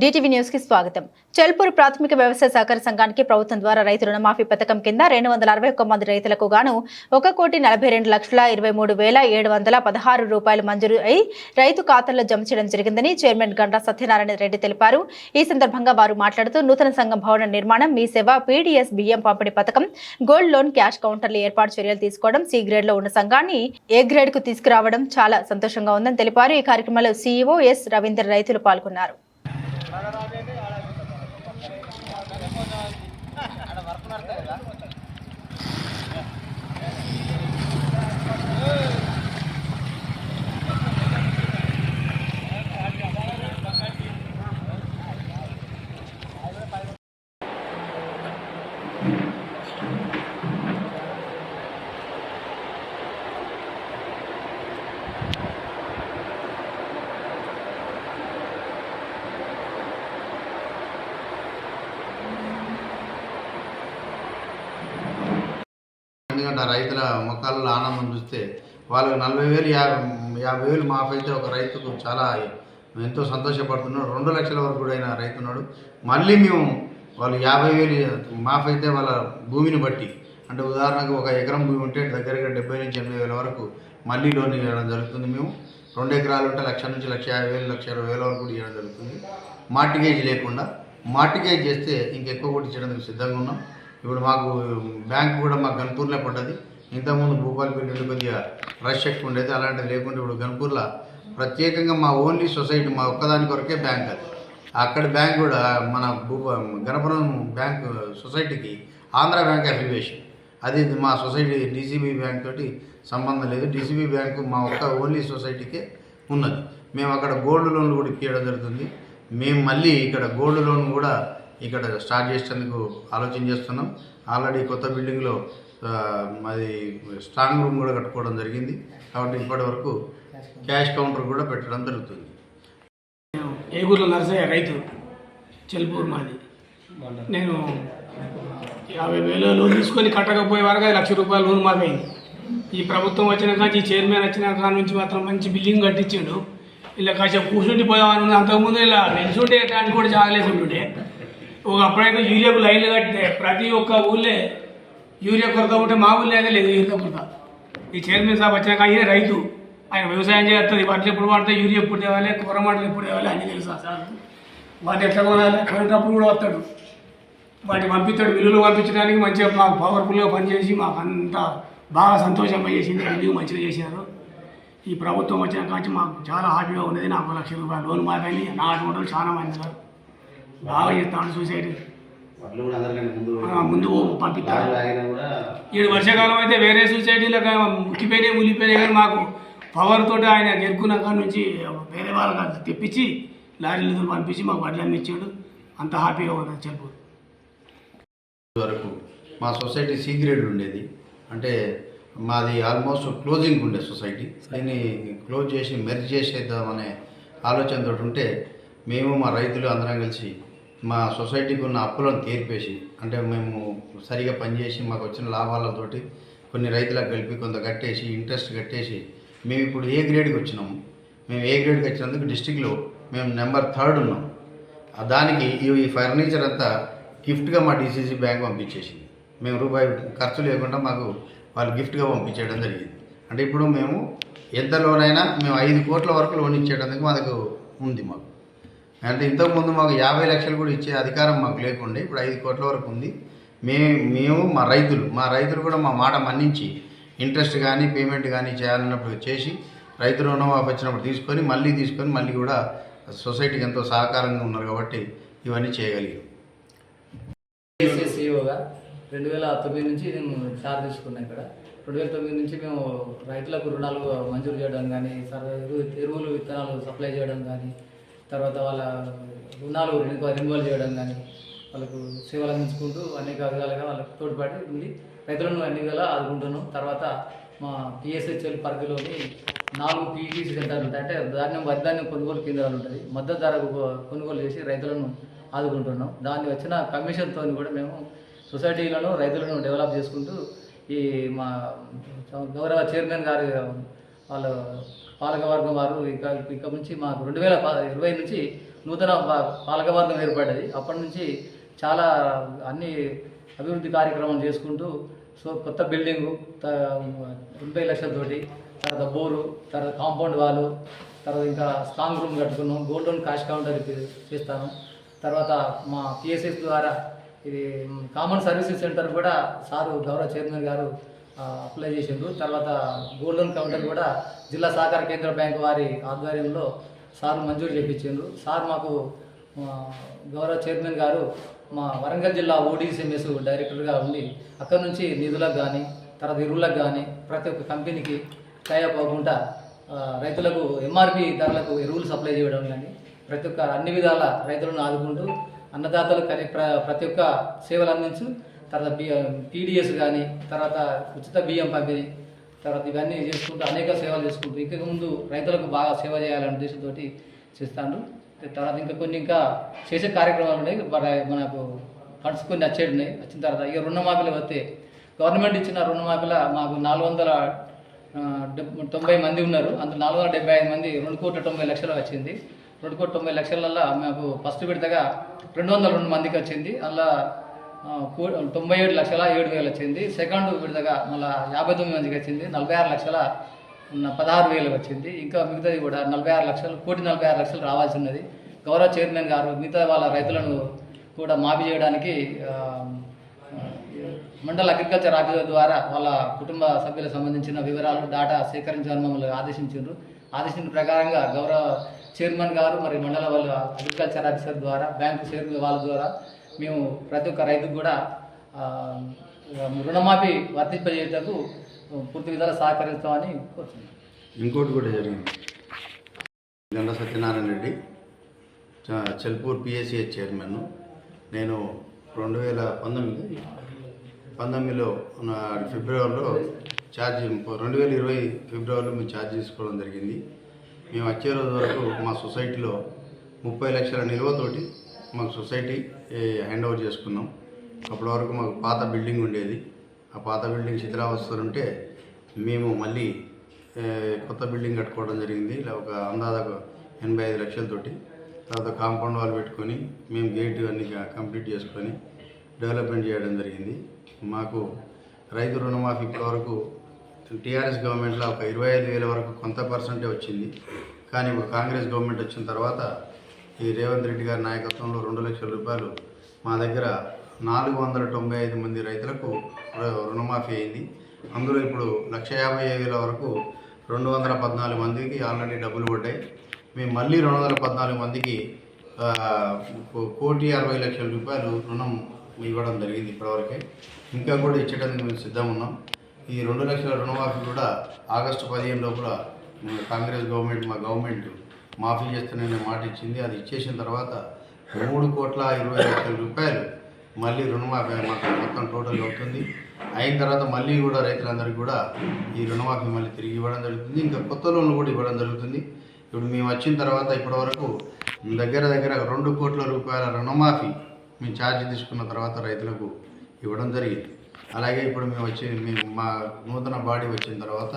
DTV news కి స్వాగతం. చెల్పూరు ప్రాథమిక వ్యవసాయ సహకార సంఘానికి ప్రభుత్వం ద్వారా రైతు రుణమాఫీ పథకం కింద 261 మంది రైతులకు గాను 1,42,23,716 రూపాయలు మంజూరు అయి రైతు ఖాతాల్లో జమ చేయడం జరిగిందని చైర్మన్ గంటా సత్యనారాయణ రెడ్డి తెలిపారు. ఈ సందర్భంగా వారు మాట్లాడుతూ నూతన సంఘం భవన నిర్మాణం, మీ సేవ, PDS బియ్యం పంపిణీ పథకం, గోల్డ్ లోన్, క్యాష్ కౌంటర్లు ఏర్పాటు చర్యలు తీసుకోవడం, C గ్రేడ్ లో ఉన్న సంఘాన్ని A గ్రేడ్ కు తీసుకురావడం చాలా సంతోషంగా ఉందని తెలిపారు. ఈ కార్యక్రమంలో CEO S రవీందర్ రైతులు పాల్గొన్నారు. ఎందుకంటే రైతుల ముఖాలలో ఆనందం చూస్తే వాళ్ళకి 40,000 50,000 మాఫ్ అయితే ఒక రైతుకు చాలా ఎంతో సంతోషపడుతున్నాడు. 2 లక్షల వరకు కూడా అయిన రైతు ఉన్నాడు. మళ్ళీ మేము వాళ్ళు 50,000 మాఫ్ అయితే వాళ్ళ భూమిని బట్టి, అంటే ఉదాహరణకు ఒక ఎకరం భూమి ఉంటే దగ్గరగా 70,000 నుంచి 80,000 వరకు మళ్ళీ లోన్ ఇవ్వడం జరుగుతుంది. మేము 2 ఎకరాలు ఉంటే 1,00,000 నుంచి 1,50,000 1,20,000 వరకు కూడా ఇవ్వడం జరుగుతుంది. మార్టిగేజ్ లేకుండా. మార్టిగేజ్ చేస్తే ఇంకెక్కువ కూడా ఇచ్చడానికి సిద్ధంగా ఉన్నాం. ఇప్పుడు మాకు బ్యాంకు కూడా మాకు గన్పూర్లో పడ్డది. ఇంతకుముందు భూపాలపల్లి కొద్దిగా రష్ ఎక్కువ ఉండేది, అలాంటిది లేకుండా ఇప్పుడు గన్పూర్లో ప్రత్యేకంగా మా ఓన్లీ సొసైటీ, మా ఒక్కదాని కొరకే బ్యాంక్ అది. అక్కడ బ్యాంక్ కూడా మన గణపురం బ్యాంక్ సొసైటీకి ఆంధ్ర బ్యాంక్ అఫిలియేషన్, అది మా సొసైటీ DCB బ్యాంక్ తోటి సంబంధం లేదు. DCB బ్యాంకు మా ఒక్క ఓన్లీ సొసైటీకే ఉన్నది. మేము అక్కడ గోల్డ్ లోన్లు కూడా ఇప్పించడం జరుగుతుంది. మేము మళ్ళీ ఇక్కడ గోల్డ్ లోన్ కూడా ఇక్కడ స్టార్ట్ చేసేందుకు ఆలోచన చేస్తున్నాం. ఆల్రెడీ కొత్త బిల్డింగ్లో అది స్ట్రాంగ్ రూమ్ కూడా కట్టుకోవడం జరిగింది. కాబట్టి ఇప్పటి వరకు క్యాష్ కౌంటర్ కూడా పెట్టడం జరుగుతుంది. ఏగూరులో నర్సయ్య రైతు, చెల్పూరు మాది. నేను 50,000 లోన్ తీసుకొని కట్టకపోయే వరకు 1,00,000 రూపాయలు లోన్ మాకైంది. ఈ ప్రభుత్వం వచ్చినాక, ఈ చైర్మన్ వచ్చినాక నుంచి మాత్రం మంచి బిల్డింగ్ కట్టించాడు. ఇలా కాసేపు కూర్చుండి పోదామని, అంతకుముందు ఇలా నిల్చుంటే దానికి కూడా జాగలేసి ఉంటుండే. అప్పుడైతే యూరియాకు లైన్లు కట్టితే ప్రతి ఒక్క ఊళ్ళే యూరియా కొరత ఉంటే మా ఊళ్ళో అయితే లేదు యూరియా కొరత. ఈ చైర్మన్ సాబ్ వచ్చినాక ఆయన రైతు, ఆయన వ్యవసాయం చేస్తుంది. వాటిని ఎప్పుడు పడితే యూరియా ఎప్పుడు తేవాలి, కూరమాటలు ఎప్పుడు తేవాలి అన్నీ తెలుసా సార్. వాటిని ఎట్లా కొనాలి, కరెంటప్పుడు కూడా వస్తాడు. వాటిని పంపిస్తాడు, బిల్లులు పంపించడానికి మంచిగా మాకు పవర్ఫుల్గా పనిచేసి మాకు అంతా బాగా సంతోషంగా చేసింది. బిల్లు మంచిగా చేశారు. ఈ ప్రభుత్వం వచ్చిన కాంచి మాకు చాలా హ్యాపీగా ఉన్నది. నాకు 1,00,000 రూపాయలు లోన్ మాకని నా అటువంటి చాలా మంది ఉన్నారు. బాగా చేస్తాడు సొసైటీ. ముందు పంపిస్తాడు. 7 వర్షాకాలం అయితే వేరే సొసైటీలకు ములిపోయినాయి కానీ మాకు పవర్ తోటి ఆయన గెలుకున్న కాడ నుంచి వేరే వాళ్ళకి తెప్పించి లారీలతో పంపించి మాకు వడ్లన్నీ ఇచ్చాడు. అంత హ్యాపీగా ఉంటుంది చెప్పు. వరకు మా సొసైటీ C గ్రేడ్ ఉండేది. అంటే మాది ఆల్మోస్ట్ క్లోజింగ్ ఉండే సొసైటీ. దీన్ని క్లోజ్ చేసి మెర్జ్ చేసేద్దామనే ఆలోచనతో ఉంటే మేము మా రైతులు అందరం కలిసి మా సొసైటీకి ఉన్న అప్పులను తీర్పేసి, అంటే మేము సరిగా పనిచేసి మాకు వచ్చిన లాభాలతోటి కొన్ని రైతులకు కలిపి కొంత కట్టేసి ఇంట్రెస్ట్ కట్టేసి మేము ఇప్పుడు A గ్రేడ్కి వచ్చినాము. మేము A గ్రేడ్కి వచ్చినందుకు డిస్టిక్లో మేము నెంబర్ 3 ఉన్నాం. దానికి ఈ ఫర్నిచర్ అంతా గిఫ్ట్గా మా DCC బ్యాంక్ పంపించేసింది. మేము రూపాయి ఖర్చు లేకుండా మాకు వాళ్ళు గిఫ్ట్గా పంపించేయడం జరిగింది. అంటే ఇప్పుడు మేము ఎంత లోన్ అయినా మేము 5 కోట్ల వరకు లోన్ ఇచ్చేటందుకు మాకు ఉంది. మాకు అంటే ఇంతకుముందు మాకు 50 లక్షలు కూడా ఇచ్చే అధికారం మాకు లేకుండే, ఇప్పుడు 5 కోట్ల వరకు ఉంది. మేము మా రైతులు కూడా మా మాట మన్నించి ఇంట్రెస్ట్ కానీ పేమెంట్ కానీ చేయాలన్నప్పుడు చేసి రైతు రుణమాఫీ వచ్చినప్పుడు తీసుకొని మళ్ళీ కూడా సొసైటీకి ఎంతో సహకారంగా ఉన్నారు కాబట్టి ఇవన్నీ చేయగలిగాం. CEOగా 2009 నుంచి నేను సార్ తీసుకున్నాను. ఇక్కడ 2009 నుంచి మేము రైతులకు రుణాలు మంజూరు చేయడం కానీ, ఎరువులు విత్తనాలు సప్లై చేయడం కానీ, తర్వాత వాళ్ళ రుణాలు రెన్యువల్ చేయడం కానీ, వాళ్ళకు సేవలు అందించుకుంటూ అనేక విధాలుగా వాళ్ళకు తోడ్పడి ఉండి రైతులను అన్ని విధాలా ఆదుకుంటున్నాం. తర్వాత మా PSHL పరిధిలోని 4 PTC సెంటర్లు ఉంటాయి. అంటే వరిధాన్యం కొనుగోలు కేంద్రాలు ఉంటుంది. మద్దతు ధరకు కొనుగోలు చేసి రైతులను ఆదుకుంటున్నాం. దాన్ని వచ్చిన కమిషన్తో కూడా మేము సొసైటీలను రైతులను డెవలప్ చేసుకుంటూ ఈ మా గౌరవ చైర్మన్ గారు వాళ్ళ పాలకవర్గం వారు ఇక నుంచి మాకు 2020 నుంచి నూతన పాలకవర్గం ఏర్పడ్డది. అప్పటి నుంచి చాలా అన్ని అభివృద్ధి కార్యక్రమాలు చేసుకుంటూ కొత్త బిల్డింగు 80 లక్షలతోటి, తర్వాత బోరు, తర్వాత కాంపౌండ్ వాళ్ళు, తర్వాత ఇంకా స్ట్రాంగ్ రూమ్ కట్టుకున్నాం, గోల్డ్ లోన్ క్యాష్ కౌంటర్ చేస్తాను. తర్వాత మా పిఎస్ఎస్ ద్వారా ఇది కామన్ సర్వీసెస్ సెంటర్ కూడా సారు గౌరవ చైర్మన్ గారు అప్లై చేసిండ్రు. తర్వాత గోల్డ్ లోన్ కౌంటర్ కూడా జిల్లా సహకార కేంద్ర బ్యాంకు వారి ఆధ్వర్యంలో సార్ మంజూరు చేయించిండ్రు. సార్ మాకు గౌరవ చైర్మన్ గారు మా వరంగల్ జిల్లా ఓడిసిఎంఎస్ డైరెక్టర్గా ఉండి అక్కడ నుంచి నిధులకు కానీ తర్వాత ఎరువులకు కానీ ప్రతి ఒక్క కంపెనీకి టైఅప్ అవ్వకుండా రైతులకు ఎంఆర్పి ధరలకు ఎరువులు సప్లై చేయడం కానీ ప్రతి ఒక్క అన్ని విధాల రైతులను ఆదుకుంటూ అన్నదాతలు ప్రతి ఒక్క సేవలు అందించు. తర్వాత పీడిఎస్ కానీ తర్వాత ఉచిత బియ్యం పంపిణీ, తర్వాత ఇవన్నీ చేసుకుంటూ అనేక సేవలు చేసుకుంటూ ఇంకా ముందు రైతులకు బాగా సేవ చేయాలనే ఉద్దేశంతో చేస్తాను. తర్వాత ఇంకా చేసే కార్యక్రమాలు ఉన్నాయి. మనకు ఫండ్స్ కొన్ని వచ్చేటిన్నాయి. వచ్చిన తర్వాత ఇక రుణమాఫీలు వస్తే గవర్నమెంట్ ఇచ్చిన రుణమాఫీల మాకు 490 మంది ఉన్నారు. అందులో 475 మంది 2,90,00,000 వచ్చింది. 2,90,00,000 మాకు ఫస్ట్ విడతగా 202 మందికి వచ్చింది. అలా 97,07,000 వచ్చింది. సెకండ్ విడతగా మళ్ళీ 59 మందికి వచ్చింది. 46,16,000 వచ్చింది. ఇంకా మిగతాది కూడా 1,46,00,000 రావాల్సి ఉన్నది. గౌరవ చైర్మన్ గారు మిగతా వాళ్ళ రైతులను కూడా మాఫీ చేయడానికి మండల అగ్రికల్చర్ ఆఫీసర్ ద్వారా వాళ్ళ కుటుంబ సభ్యులకు సంబంధించిన వివరాలు డాటా సేకరించాలని మమ్మల్ని ఆదేశించారు. ఆదేశించిన ప్రకారంగా గౌరవ చైర్మన్ గారు మరి మండల వాళ్ళ అగ్రికల్చర్ ఆఫీసర్ ద్వారా బ్యాంకు చైర్మన్ వాళ్ళ ద్వారా మేము ప్రతి ఒక్క రైతుకు కూడా రుణమాఫీ వర్తింపజేయటకు పూర్తి విధాలు సహకరిస్తామని కోరుతున్నాం. ఇంకోటి కూడా జరిగింది. గండా సత్యనారాయణ రెడ్డి చెల్పూర్ పిఎస్సిహెచ్ చైర్మన్. నేను 2019లో ఫిబ్రవరిలో ఛార్జ్ 2020 ఫిబ్రవరిలో మేము ఛార్జ్ తీసుకోవడం జరిగింది. మేము వచ్చే రోజు వరకు మా సొసైటీలో 30 లక్షల నిల్వతోటి మాకు సొసైటీ హ్యాండ్ ఓవర్ చేసుకున్నాం. అప్పటి వరకు మాకు పాత బిల్డింగ్ ఉండేది. ఆ పాత బిల్డింగ్ శిథిలావస్థలుంటే మేము మళ్ళీ కొత్త బిల్డింగ్ కట్టుకోవడం జరిగింది. ఒక అందాజ 85 లక్షలతోటి. తర్వాత కాంపౌండ్ వాల్ పెట్టుకొని మేము గేట్ అన్ని కంప్లీట్ చేసుకొని డెవలప్మెంట్ చేయడం జరిగింది. మాకు రైతు రుణమాఫీ ఇప్పటివరకు టీఆర్ఎస్ గవర్నమెంట్లో ఒక 25,000 వరకు కొంత పర్సెంటే వచ్చింది. కానీ ఇప్పుడు కాంగ్రెస్ గవర్నమెంట్ వచ్చిన తర్వాత ఈ రేవంత్ రెడ్డి గారి నాయకత్వంలో 2 లక్షల రూపాయలు మా దగ్గర 495 మంది రైతులకు రుణమాఫీ అయింది. అందులో ఇప్పుడు 1,50,000 వరకు 214 మందికి ఆల్రెడీ డబ్బులు పడ్డాయి. మేము మళ్ళీ 214 మందికి 1,60,00,000 రూపాయలు రుణం ఇవ్వడం జరిగింది ఇప్పటివరకే. ఇంకా కూడా ఇచ్చేటందుకు మేము సిద్ధంగా ఉన్నాం. ఈ 2 లక్షల రుణమాఫీ కూడా ఆగస్టు 15 లోపల కాంగ్రెస్ గవర్నమెంట్ మా గవర్నమెంట్ మాఫీ చేస్తానని మాట ఇచ్చింది. అది ఇచ్చేసిన తర్వాత 3,20,00,000 రూపాయలు మళ్ళీ రుణమాఫీ మాకు మొత్తం టోటల్ అవుతుంది. అయిన తర్వాత మళ్ళీ కూడా రైతులందరికీ కూడా ఈ రుణమాఫీ మళ్ళీ తిరిగి ఇవ్వడం జరుగుతుంది. ఇంకా కొత్త లోన్లు కూడా ఇవ్వడం జరుగుతుంది. ఇప్పుడు మేము వచ్చిన తర్వాత ఇప్పటివరకు దగ్గర 2 కోట్ల రూపాయల రుణమాఫీ మేము ఛార్జ్ తీసుకున్న తర్వాత రైతులకు ఇవ్వడం జరిగింది. అలాగే ఇప్పుడు మేము మా నూతన బాడీ వచ్చిన తర్వాత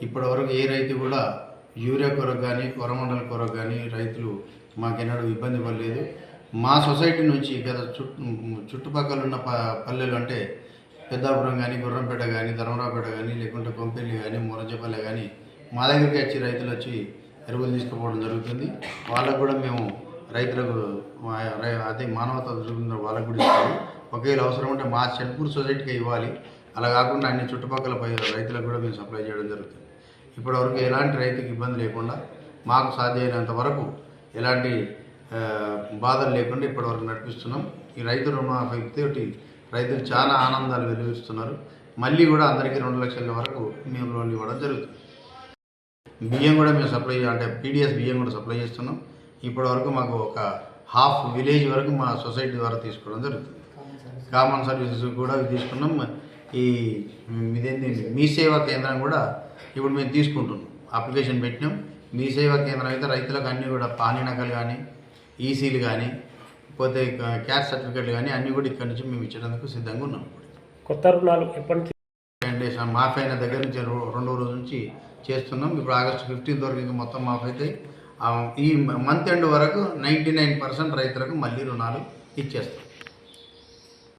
ఇప్పటివరకు ఏ రైతు కూడా యూరియా కొరకు కానీ కొరమండల కొరకు కానీ రైతులు మాకెన్నడూ ఇబ్బంది పడలేదు. మా సొసైటీ నుంచి గత చుట్టుపక్కల ఉన్న పల్లెలు అంటే పెద్దాపురం కానీ గుర్రంపేట కానీ ధర్మరావుపేట కానీ లేకుంటే కొంపెల్లి కానీ మురంజపల్లె కానీ మా దగ్గరికి వచ్చి రైతులు వచ్చి ఎరువులు తీసుకుపోవడం జరుగుతుంది. వాళ్ళకు కూడా మేము రైతులకు అదే మానవతా దృక్పథంలో వాళ్ళకు కూడా ఇస్తాము. ఒకవేళ అవసరం ఉంటే మా చెల్పూర్ సొసైటీకి ఇవ్వాలి. అలా కాకుండా అన్ని చుట్టుపక్కల రైతులకు కూడా మేము సప్లై చేయడం జరుగుతుంది. ఇప్పటివరకు ఎలాంటి రైతుకి ఇబ్బంది లేకుండా మాకు సాధ్యమైనంత వరకు ఎలాంటి బాధలు లేకుండా ఇప్పటివరకు నడిపిస్తున్నాం. ఈ రైతు రుణమాఫీతోటి రైతులు చాలా ఆనందాలు వెలువరిస్తున్నారు. మళ్ళీ కూడా అందరికీ 2 లక్షల వరకు మేము లోన్లు ఇవ్వడం జరుగుతుంది. బియ్యం కూడా మేము సప్లై అంటే పీడిఎస్ బియ్యం కూడా సప్లై చేస్తున్నాం. ఇప్పటివరకు మాకు ఒక హాఫ్ విలేజ్ వరకు మా సొసైటీ ద్వారా తీసుకోవడం జరుగుతుంది. కామన్ సర్వీసెస్ కూడా తీసుకున్నాం. ఇదేంటి మీ సేవా కేంద్రం కూడా ఇప్పుడు మేము తీసుకుంటున్నాం. అప్లికేషన్ పెట్టినాం. మీ సేవా కేంద్రం అయితే రైతులకు అన్నీ కూడా పానీ నకలు కానీ ఈసీలు కానీ పోతే క్యాష్ సర్టిఫికెట్లు కానీ అన్నీ కూడా ఇక్కడ నుంచి మేము ఇచ్చడానికి సిద్ధంగా ఉన్నాం. కొత్త రుణాలు ఎప్పటి నుంచి మాఫీ అయిన దగ్గర నుంచి 2 రోజుల నుంచి చేస్తున్నాం. ఇప్పుడు ఆగస్టు 15 వరకు ఇంకా మొత్తం మాఫీ అవుతాయి. ఈ మంత్ ఎండ్ వరకు 99% రైతులకు మళ్ళీ రుణాలు ఇచ్చేస్తాం.